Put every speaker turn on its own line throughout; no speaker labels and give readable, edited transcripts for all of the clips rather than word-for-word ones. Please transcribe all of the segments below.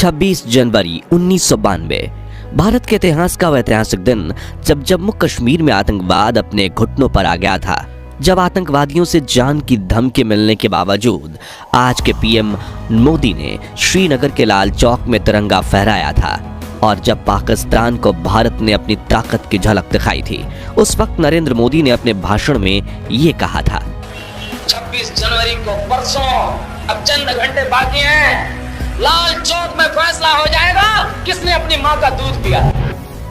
26 जनवरी 1992 भारत के इतिहास का वह ऐतिहासिक दिन जब जम्मू कश्मीर में आतंकवाद अपने घुटनों पर आ गया था। जब आतंकवादियों से जान की धमकी मिलने के बावजूद आज के पीएम मोदी ने श्रीनगर के लाल चौक में तिरंगा फहराया था और जब पाकिस्तान को भारत ने अपनी ताकत की झलक दिखाई थी, उस वक्त नरेंद्र मोदी ने अपने भाषण में ये कहा था,
26 जनवरी को परसों अब चंद घंटे बाकी हैं, लाल चौक में फैसला हो जाएगा किसने अपनी मां का दूध पिया।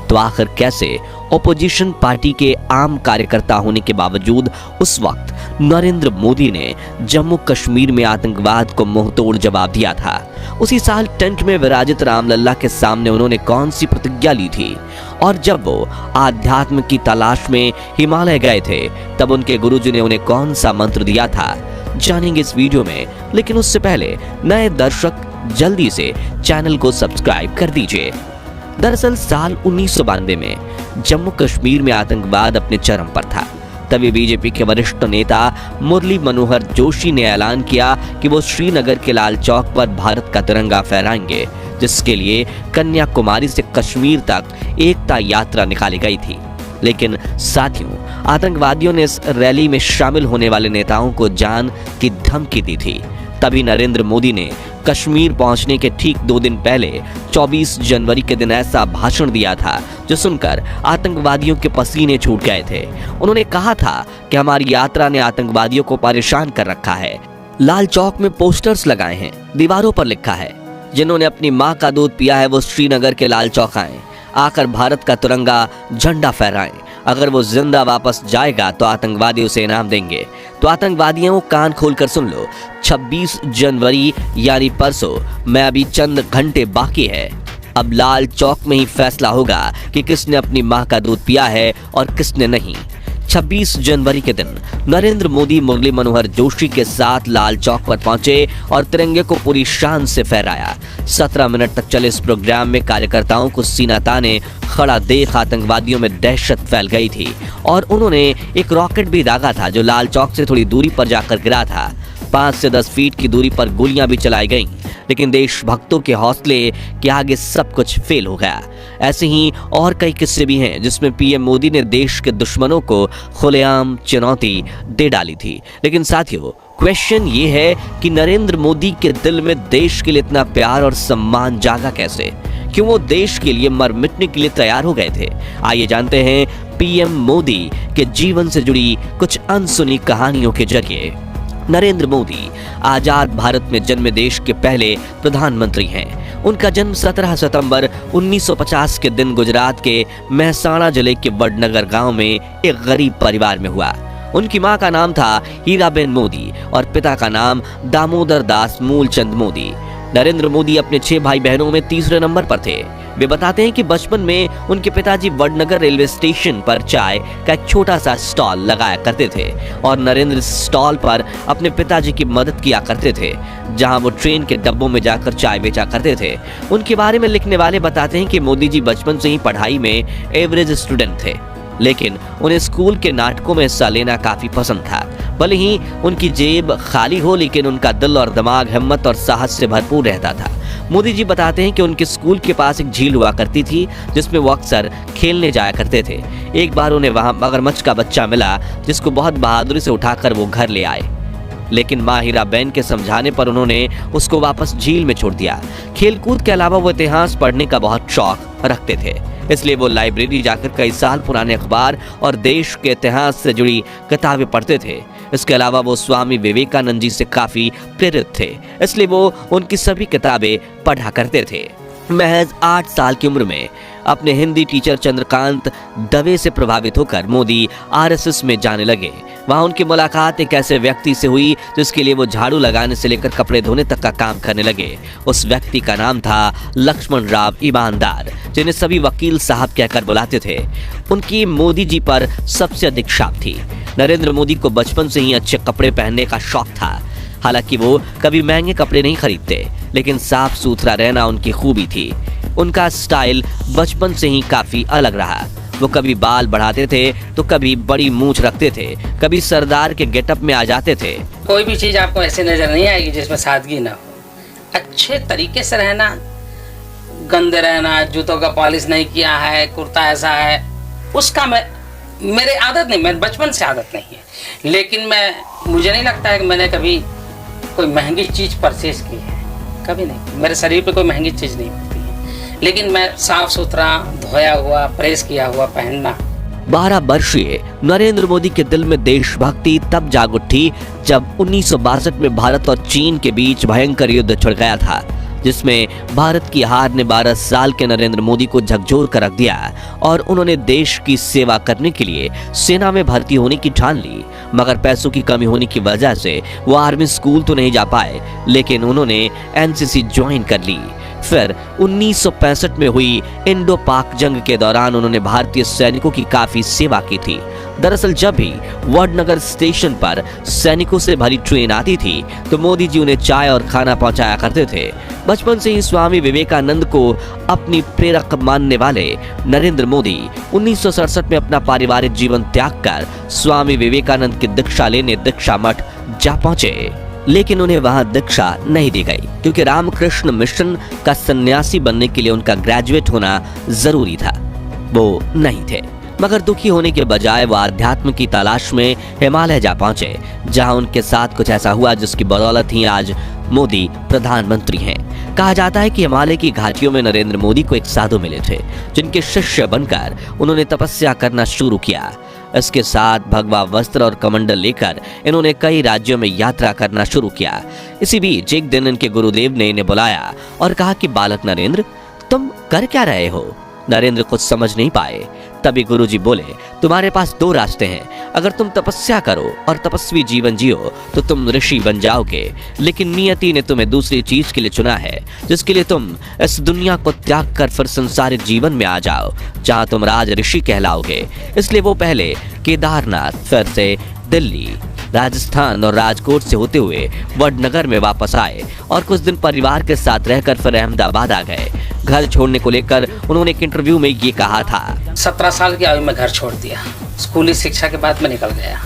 तो आखिर कैसे ओपोजिशन पार्टी के आम कार्यकर्ता होने के बावजूद उस वक्त नरेंद्र मोदी ने जम्मू कश्मीर में आतंकवाद को मुंहतोड़ जवाब दिया था। उसी साल टेंट में विराजित रामलला के सामने उन्होंने कौन सी प्रतिज्ञा ली थी और जब वो आध्यात्म की तलाश में हिमालय गए थे तब उनके गुरुजी ने उन्हें कौन सा मंत्र दिया था, जानेंगे इस वीडियो में। लेकिन उससे पहले नए दर्शक जल्दी से चैनल को सब्सक्राइब कर दीजिए। दरअसल साल 1992 में जम्मू कश्मीर में आतंकवाद अपने चरम पर था। तभी बीजेपी के वरिष्ठ नेता मुरली मनोहर जोशी ने ऐलान किया कि वो श्रीनगर के लाल चौक पर भारत का तिरंगा फहराएंगे, जिसके लिए कन्याकुमारी से कश्मीर तक एकता यात्रा निकाली गई थी। लेकिन साथियों, आतंकवादियों ने इस रैली में शामिल होने वाले नेताओं को जान की धमकी दी थी। तभी नरेंद्र मोदी ने कश्मीर पहुंचने के ठीक 2 दिन पहले 24 जनवरी के दिन ऐसा भाषण दिया था जो सुनकर आतंकवादियों के पसीने छूट गए थे। उन्होंने कहा था कि हमारी यात्रा ने आतंकवादियों को परेशान कर रखा है। लाल चौक में पोस्टर्स लगाए हैं, दीवारों पर लिखा है, जिन्होंने अपनी मां का दूध पिया है वो श्रीनगर के लाल चौक आए, आकर भारत का तिरंगा झंडा फहराएं। अगर वो जिंदा वापस जाएगा तो आतंकवादी उसे इनाम देंगे। तो आतंकवादियों कान खोलकर सुन लो, 26 जनवरी यानी परसों मैं अभी चंद घंटे बाकी है। अब लाल चौक में ही फैसला होगा कि किसने अपनी मां का दूध पिया है और किसने नहीं। 26 जनवरी के दिन नरेंद्र मोदी मुरली मनोहर जोशी के साथ लाल चौक पर पहुंचे और तिरंगे को पूरी शान से फहराया। 17 मिनट तक चले इस प्रोग्राम में कार्यकर्ताओं को सीना ताने खड़ा देख आतंकवादियों में दहशत फैल गई थी और उन्होंने एक रॉकेट भी दागा था जो लाल चौक से थोड़ी दूरी पर जाकर गिरा था। 5 से 10 फीट की दूरी पर गोलियां भी चलाई गईं, लेकिन देशभक्तों के हौसले के आगे सब कुछ फेल हो गया। ऐसे ही और कई किस्से भी हैं जिसमें पीएम मोदी ने देश के दुश्मनों को खुलेआम चुनौती दे डाली थी। लेकिन साथियों, क्वेश्चन ये है कि नरेंद्र मोदी के दिल में देश के लिए इतना प्यार और सम्मान जागा कैसे? क्यों वो देश के लिए मर मिटने के लिए तैयार हो गए थे? आइए जानते हैं पीएम मोदी के जीवन से जुड़ी कुछ अनसुनी कहानियों के जरिए। नरेंद्र मोदी आजाद भारत में जन्मे देश के पहले प्रधानमंत्री हैं। उनका जन्म 17 सितंबर 1950 के दिन गुजरात के मेहसाणा जिले के वडनगर गांव में एक गरीब परिवार में हुआ। उनकी मां का नाम था हीराबेन मोदी और पिता का नाम दामोदर दास मूलचंद मोदी। नरेंद्र मोदी अपने 6 भाई बहनों में तीसरे नंबर पर थे। वे बताते हैं कि बचपन में उनके पिताजी वडनगर रेलवे स्टेशन पर चाय का एक छोटा सा स्टॉल लगाया करते थे और नरेंद्र इस स्टॉल पर अपने पिताजी की मदद किया करते थे, जहां वो ट्रेन के डब्बों में जाकर चाय बेचा करते थे। उनके बारे में लिखने वाले बताते हैं कि मोदी जी बचपन से ही पढ़ाई में एवरेज स्टूडेंट थे, लेकिन उन्हें स्कूल के नाटकों में हिस्सा लेना काफी पसंद था। भले ही उनकी जेब खाली हो, लेकिन उनका दिल और दिमाग हिम्मत और साहस से भरपूर रहता था। मोदी जी बताते हैं कि उनके स्कूल के पास एक झील हुआ करती थी जिसमें वो अक्सर खेलने जाया करते थे। एक बार उन्हें वहां मगरमच्छ का बच्चा मिला जिसको बहुत बहादुरी से उठाकर वो घर ले आए, लेकिन मां हीराबेन के समझाने पर उन्होंने उसको वापस झील में छोड़ दिया। खेलकूद के अलावा वो इतिहास पढ़ने का बहुत शौक रखते थे, इसलिए वो लाइब्रेरी जाकर कई साल पुराने अखबार और देश के इतिहास से जुड़ी किताबें पढ़ते थे। इसके अलावा वो स्वामी विवेकानंद जी से काफी प्रेरित थे, इसलिए वो उनकी सभी किताबें पढ़ा करते थे। महज 8 साल की उम्र में अपने हिंदी टीचर चंद्रकांत दवे से प्रभावित होकर मोदी आरएसएस में जाने लगे। वहां उनकी मुलाकात एक ऐसे व्यक्ति से हुई जिसके लिए वो झाड़ू लगाने से लेकर कपड़े धोने तक का काम करने लगे। उस व्यक्ति का नाम था लक्ष्मण राव ईमानदार, जिन्हें सभी वकील साहब कहकर बुलाते थे। उनकी मोदी जी पर सबसे अधिक छाप थी। नरेंद्र मोदी को बचपन से ही अच्छे कपड़े पहनने का शौक था। हालांकि वो कभी महंगे कपड़े नहीं खरीदते, लेकिन साफ सुथरा रहना उनकी खूबी थी। उनका स्टाइल बचपन से ही काफी अलग रहा। वो कभी बाल बढ़ाते थे तो कभी बड़ी मूंछ रखते थे, कभी सरदार के गेटअप में आ जाते थे।
कोई भी चीज़ आपको ऐसे नजर नहीं आएगी जिसमें सादगी ना हो। अच्छे तरीके से रहना,
गंदे रहना, जूतों का पॉलिश नहीं किया है, कुर्ता ऐसा है, उसका मेरे आदत नहीं, मेरे बचपन से आदत नहीं है। लेकिन मुझे नहीं लगता है कि मैंने कभी कोई महंगी चीज़ परचेज की है, कभी नहीं। मेरे शरीर पे कोई महंगी चीज़ नहीं होती है, लेकिन मैं साफ सुथरा, धोया हुआ, प्रेस किया हुआ पहनना।
12 वर्षीय नरेंद्र मोदी के दिल में देशभक्ति तब जाग उठी जब 1962 में भारत और चीन के बीच भयंकर युद्ध छिड़ गया था, जिसमें भारत की हार ने 12 साल के नरेंद्र मोदी को झकझोर कर रख दिया और उन्होंने देश की सेवा करने के लिए सेना में भर्ती होने की ठान ली। मगर पैसों की कमी होने की वजह से वो आर्मी स्कूल तो नहीं जा पाए, लेकिन उन्होंने एनसीसी ज्वाइन कर ली। फिर 1965 में हुई इंडो पाक जंग के दौरान उन्होंने भारतीय सैनिकों की काफी सेवा की थी। दरअसल जब भी वडनगर स्टेशन पर सैनिकों से भरी ट्रेन आती थी तो मोदी जी उन्हें चाय और खाना पहुंचाया करते थे। बचपन से ही स्वामी विवेकानंद को अपनी प्रेरक मानने वाले नरेंद्र मोदी 1967 में अपना पारिवारिक जीवन त्याग कर स्वामी विवेकानंद की दीक्षा लेने दीक्षा मठ जा पहुंचे, लेकिन उन्हें वहां दीक्षा नहीं दी गई क्योंकि रामकृष्ण मिशन का सन्यासी बनने के लिए उनका ग्रेजुएट होना जरूरी था। वो नहीं थे, मगर दुखी होने के बजाय वो आध्यात्म की तलाश में हिमालय जा पहुंचे, जहां उनके साथ कुछ ऐसा हुआ जिसकी बदौलत ही आज मोदी प्रधानमंत्री हैं। कहा जाता है कि हिमालय की घाटियों में नरेंद्र मोदी को एक साधु मिले थे, जिनके शिष्य बनकर उन्होंने तपस्या करना शुरू किया। इसके साथ भगवा वस्त्र और कमंडल लेकर इन्होंने कई राज्यों में यात्रा करना शुरू किया। इसी बीच एक दिन इनके गुरुदेव ने इन्हें बुलाया और कहा कि बालक नरेंद्र, तुम कर क्या रहे हो? नरेंद्र कुछ समझ नहीं पाए। तभी गुरुजी बोले, तुम्हारे पास 2 रास्ते हैं। अगर तुम तपस्या करो और तपस्वी जीवन जियो तो तुम ऋषि बन जाओगे, लेकिन नियति ने तुम्हें दूसरी चीज के लिए चुना है, जिसके लिए तुम इस दुनिया को त्याग कर फिर संसारिक जीवन में आ जाओ, जहां तुम राज ऋषि कहलाओगे। इसलिए वो पहले केदारनाथ, फिर से दिल्ली, राजस्थान और राजकोट से होते हुए वडनगर में वापस आए और कुछ दिन परिवार के साथ रहकर फिर अहमदाबाद आ गए। घर छोड़ने को लेकर उन्होंने एक इंटरव्यू में ये कहा था,
17 साल की आयु में घर छोड़ दिया। स्कूली शिक्षा के बाद मैं निकल गया।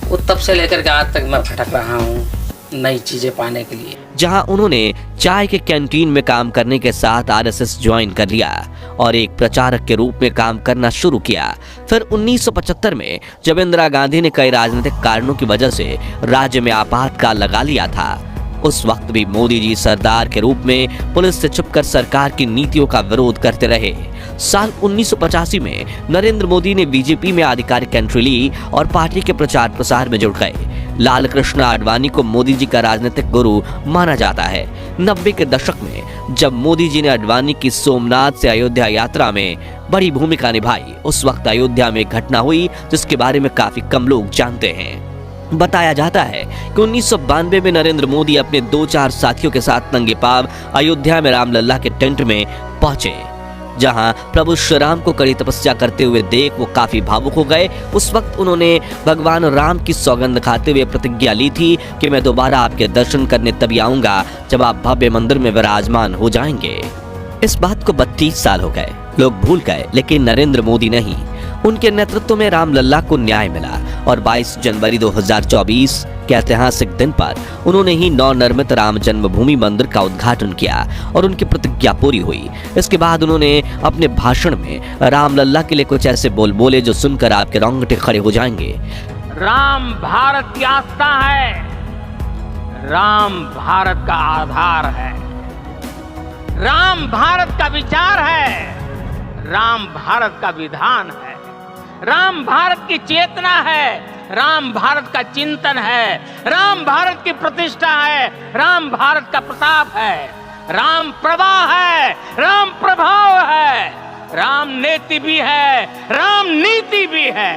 वो तब से लेकर के आज तक मैं भटक रहा हूँ नई चीजें पाने के लिए।
जहां उन्होंने चाय के कैंटीन में काम करने के साथ आरएसएस ज्वाइन कर लिया और एक प्रचारक के रूप में काम करना शुरू किया। फिर 1975 में जब इंदिरा गांधी ने कई राजनीतिक कारणों की वजह से राज्य में आपातकाल लगा लिया था, उस वक्त भी मोदी जी सरदार के रूप में पुलिस से छुपकर सरकार की नीतियों का विरोध करते रहे। साल 1985 में नरेंद्र मोदी ने बीजेपी में आधिकारिक एंट्री ली और पार्टी के प्रचार प्रसार में जुड़ गए। लाल कृष्ण आडवाणी को मोदी जी का राजनीतिक गुरु माना जाता है। 90 के दशक में जब मोदी जी ने आडवाणी की सोमनाथ से अयोध्या यात्रा में बड़ी भूमिका निभाई, उस वक्त अयोध्या में एक घटना हुई जिसके बारे में काफी कम लोग जानते हैं। बताया जाता है कि 1992 में नरेंद्र मोदी अपने 2-4 साथियों के साथ नंगे पांव अयोध्या में रामलला के टेंट में पहुंचे, जहां प्रभु श्री राम को कड़ी तपस्या करते हुए देख वो काफी भावुक हो गए। उस वक्त उन्होंने भगवान राम की सौगंध खाते हुए प्रतिज्ञा ली थी कि मैं दोबारा आपके दर्शन करने तभी आऊंगा जब आप भव्य मंदिर में विराजमान हो जाएंगे। इस बात को 32 साल हो गए, लोग भूल गए, लेकिन नरेंद्र मोदी नहीं। उनके नेतृत्व में रामलला को न्याय मिला और 22 जनवरी 2024 के ऐतिहासिक दिन पर उन्होंने ही नवनिर्मित राम जन्मभूमि मंदिर का उद्घाटन किया और उनकी प्रतिज्ञा पूरी हुई। इसके बाद उन्होंने अपने भाषण में रामलला के लिए कुछ ऐसे बोल बोले जो सुनकर आपके रोंगटे खड़े हो जाएंगे।
राम भारत की आस्था है, राम भारत का आधार है, राम भारत का विचार है, राम भारत का विधान है, राम भारत की चेतना है, राम भारत का चिंतन है, राम भारत की प्रतिष्ठा है, राम भारत का प्रताप है, राम प्रवाह है, राम प्रभाव है, राम नेति भी है, राम नीति भी है,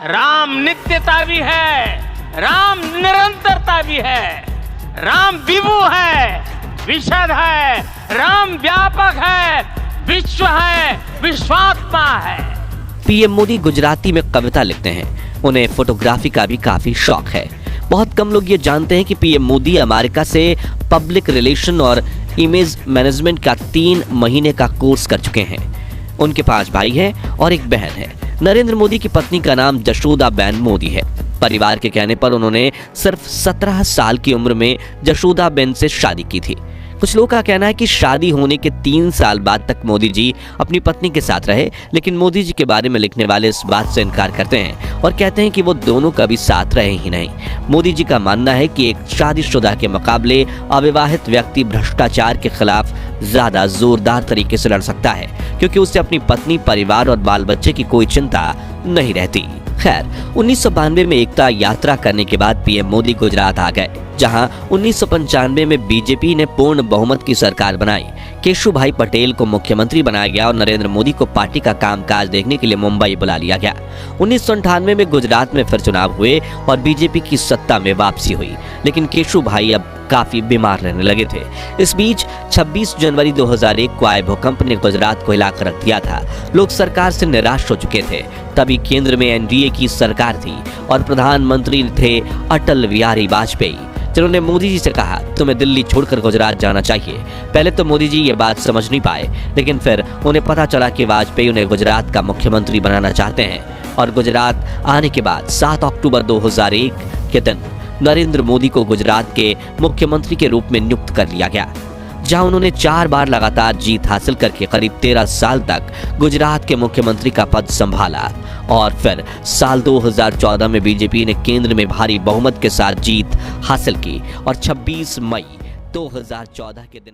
राम नित्यता भी है, राम निरंतरता भी है, राम विभु है, विशद है, राम व्यापक है, विश्व है, विश्वात्मा है।
पीएम मोदी गुजराती में कविता लिखते हैं। उन्हें फोटोग्राफी का भी काफी शौक है। बहुत कम लोग ये जानते हैं कि पीएम मोदी अमेरिका से पब्लिक रिलेशन और इमेज मैनेजमेंट का 3 महीने का कोर्स कर चुके हैं। उनके 5 भाई हैं और एक बहन है। नरेंद्र मोदी की पत्नी का नाम जशोदाबेन मोदी है। परिवार के कहने पर उन्होंने सिर्फ 17 साल की उम्र में जशोदाबेन से शादी की थी। कुछ लोगों का कहना है कि शादी होने के 3 साल बाद तक मोदी जी अपनी पत्नी के साथ रहे, लेकिन मोदी जी के बारे में लिखने वाले इस बात से इनकार करते हैं और कहते हैं कि वो दोनों कभी साथ रहे ही नहीं। मोदी जी का मानना है कि एक शादीशुदा के मुकाबले अविवाहित व्यक्ति भ्रष्टाचार के खिलाफ ज्यादा जोरदार तरीके से लड़ सकता है, क्योंकि उसे अपनी पत्नी, परिवार और बाल बच्चे की कोई चिंता नहीं रहती। खैर, 1992 में एकता यात्रा करने के बाद पीएम मोदी गुजरात आ गए, जहां 1995 में बीजेपी ने पूर्ण बहुमत की सरकार बनाई। केशुभाई पटेल को मुख्यमंत्री बनाया गया और नरेंद्र मोदी को पार्टी का कामकाज देखने के लिए मुंबई बुला लिया गया। 1998 में गुजरात में फिर चुनाव हुए और बीजेपी की सत्ता में वापसी हुई, लेकिन केशुभाई अब काफी बीमार रहने लगे थे। इस बीच 26 जनवरी 2001 को आए भूकंप ने गुजरात को हिलाकर रख दिया था। लोग सरकार से निराश हो चुके थे। तभी केंद्र में एनडीए की सरकार थी और प्रधानमंत्री थे अटल बिहारी वाजपेयी, जिन्होंने मोदी जी से कहा, तुम्हें दिल्ली छोड़कर गुजरात जाना चाहिए। पहले तो मोदी जी ये बात समझ नहीं पाए, लेकिन फिर उन्हें पता चला कि वाजपेयी उन्हें गुजरात का मुख्यमंत्री बनाना चाहते हैं और गुजरात आने के बाद 7 अक्टूबर 2001 के दिन नरेंद्र मोदी को गुजरात के मुख्यमंत्री के रूप में नियुक्त कर लिया गया, जहां उन्होंने 4 बार लगातार जीत हासिल करके करीब 13 साल तक गुजरात के मुख्यमंत्री का पद संभाला। और फिर साल 2014 में बीजेपी ने केंद्र में भारी बहुमत के साथ जीत हासिल की और 26 मई 2014 के दिन